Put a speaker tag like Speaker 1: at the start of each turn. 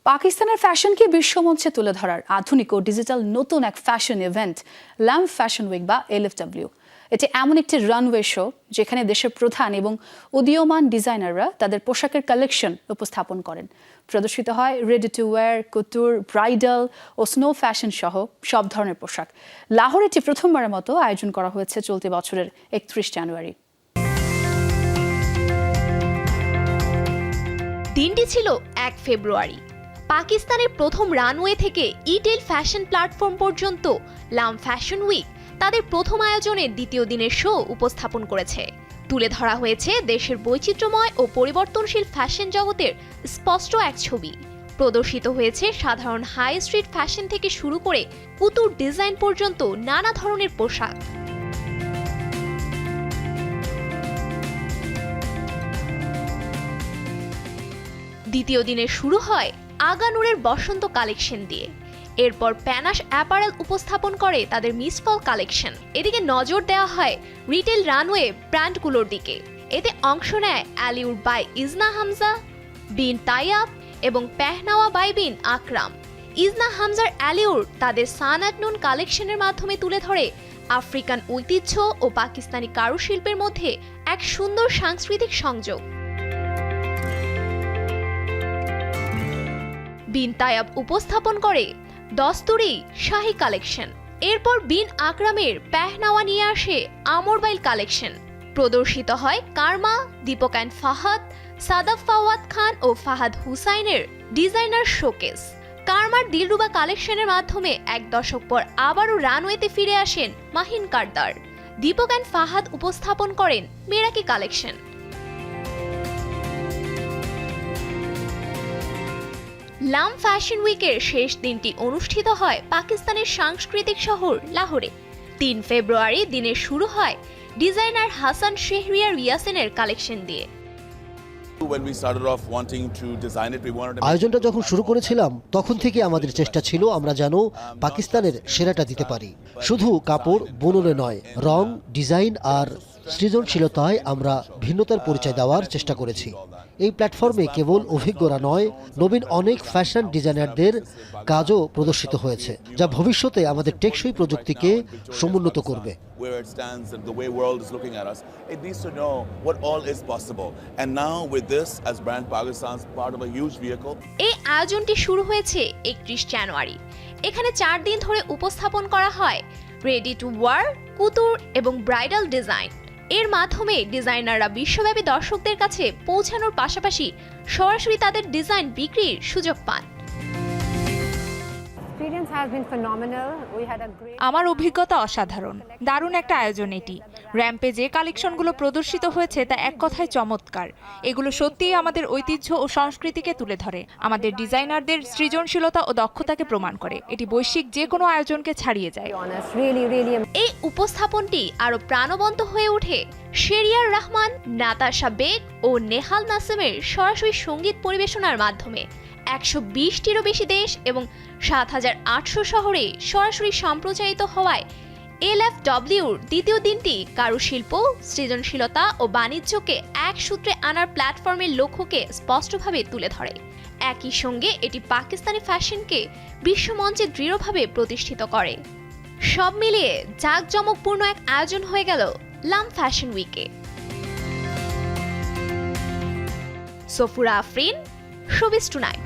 Speaker 1: পাকিস্তানের ফ্যাশনকে বিশ্বমঞ্চে তুলে ধরার আধুনিক ও ডিজিটাল নতুন এক ফ্যাশন ইভেন্ট ল্যাম্প ফ্যাশন উইক বা LFW। এটি এমন একটি রানওয়ে শো যেখানে দেশের প্রধান এবং উদীয়মান ডিজাইনাররা তাদের পোশাকের কালেকশন উপস্থাপন করেন। প্রদর্শিত হয় ready to wear, couture, bridal ও স্নো ফ্যাশন সহ সব ধরনের পোশাক। লাহোরে এটি প্রথমবারের মতো আয়োজন করা হয়েছে চলতি বছরের 31 জানুয়ারি।
Speaker 2: দিনটি ছিল 1 ফেব্রুয়ারি। পাকিস্তানের প্রথম রানওয়ে থেকে ইটেল ফ্যাশন প্ল্যাটফর্ম পর্যন্ত ল্যাম্প ফ্যাশন উইক তাদের প্রথম আয়োজনের দ্বিতীয় দিনের শো উপস্থাপন করেছে। তুলে ধরা হয়েছে দেশের বৈচিত্র্যময় ও পরিবর্তনশীল ফ্যাশন জগতের স্পষ্ট এক ছবি। প্রদর্শিত হয়েছে সাধারণ হাই স্ট্রিট ফ্যাশন থেকে শুরু করে কুতুর ডিজাইন পর্যন্ত নানা ধরনের পোশাক। দ্বিতীয় দিনে শুরু হয় আগানুরের বসন্ত কালেকশন দিয়ে। এরপর প্যানাশ অ্যাপারেল উপস্থাপন করে তাদের মিসফল কালেকশন। এদিকে নজর দেওয়া হয় রিটেল রানওয়ে ব্র্যান্ডগুলোর দিকে। এতে অংশ নেয় আলিউর বাই ইজনা হামজা, বিন তাইয়াব এবং পেহনাওয়া বাই বিন আকরাম। ইজনা হামজার আলিউর তাদের সানাত নুন কালেকশনের মাধ্যমে তুলে ধরে আফ্রিকান ঐতিহ্য ও পাকিস্তানি কারুশিল্পের মধ্যে এক সুন্দর সাংস্কৃতিক সংযোগ। বিন তায়াব উপস্থাপন করে দস্তুরি শাহী কালেকশন। এরপর বিন আকরামের পেহনাওয়া নিয়ে আসে আমরবাইল কালেকশন। প্রদর্শিত হয় কারমা, দীপক অ্যান্ড ফাহাদ, সাদাফ ফাওয়াদ খান ও ফাহাদ হুসাইনের ডিজাইনার শোকেস। কারমার দিলরুবা কালেকশনের মাধ্যমে এক দশক পর আবারও রানওয়েতে ফিরে আসেন মাহিন কারদার। দীপক অ্যান্ড ফাহাদ উপস্থাপন করেন মেরাকি কালেকশন। ল্যাম্প ফ্যাশন উইকের শেষ দিনটি অনুষ্ঠিত হয় পাকিস্তানের সাংস্কৃতিক শহর লাহোরে। 3 ফেব্রুয়ারি দিনের শুরু হয় ডিজাইনার হাসান শেহরিয়ার ইয়াসিনের কালেকশন দিয়ে।
Speaker 3: আয়োজনটা যখন শুরু করেছিলাম তখন থেকে আমাদের চেষ্টা ছিল আমরা যেন পাকিস্তানের সেরাটা দিতে পারি। শুধু কাপড় বুননে নয়, রং, ডিজাইন আর সৃজনশীলতায় আমরা ভিন্নতার পরিচয় দেওয়ার চেষ্টা করেছি। এই প্ল্যাটফর্মে কেবল অভিজ্ঞরা নয়, নবীন অনেক ফ্যাশন ডিজাইনারদের কাজও প্রদর্শিত হয়েছে, যা ভবিষ্যতে আমাদের টেকসই প্রযুক্তিকে সমুন্নত করবে।
Speaker 2: এই আয়োজনটি শুরু হয়েছে 31 জানুয়ারি। এখানে 4 দিন ধরে উপস্থাপন করা হয় রেডি টু ওয়্যার, কুতুর এবং ব্রাইডাল ডিজাইন। এর মাধ্যমে ডিজাইনাররা বিশ্বব্যাপী দর্শকদের কাছে পৌঁছানোর পাশাপাশি সরাসরি তাদের ডিজাইন বিক্রির সুযোগ পান।
Speaker 4: আমার অভিজ্ঞতা অসাধারণ। দারুণ একটা আয়োজন এটি। র্যাম্পে যে কালেকশনগুলো প্রদর্শিত হয়েছে তা এক কথায় চমৎকার। এগুলো সত্যিই আমাদের ঐতিহ্য ও সংস্কৃতিকে তুলে ধরে, আমাদের ডিজাইনারদের সৃজনশীলতা ও দক্ষতাকে প্রমাণ করে। এটি বৈশ্বিক যে কোনো আয়োজনকে ছাড়িয়ে যায়।
Speaker 2: এই উপস্থাপনটি আরো প্রাণবন্ত হয়ে ওঠে শেরিয়ার রহমান, নাতাশা বেগ ও নেহাল নাসিমের সরাসরি সঙ্গীত পরিবেশনার মাধ্যমে। 120টিরও বেশি দেশ এবং 7,800 শহরে সরাসরি সম্প্রচারিত হওয়ায় LFWর দ্বিতীয় দিনটি কারুশিল্প, সৃজনশীলতা ও বাণিজ্যকে এক সূত্রে আনার প্ল্যাটফর্মের লক্ষ্যকে স্পষ্টভাবে তুলে ধরে। একই সঙ্গে এটি পাকিস্তানি ফ্যাশনকে বিশ্বমঞ্চে দৃঢ়ভাবে প্রতিষ্ঠিত করে। সব মিলিয়ে জাঁকজমকপূর্ণ এক আয়োজন হয়ে গেল ল্যাম্প ফ্যাশন উইকে। Safura Afrin, showbiz tonight.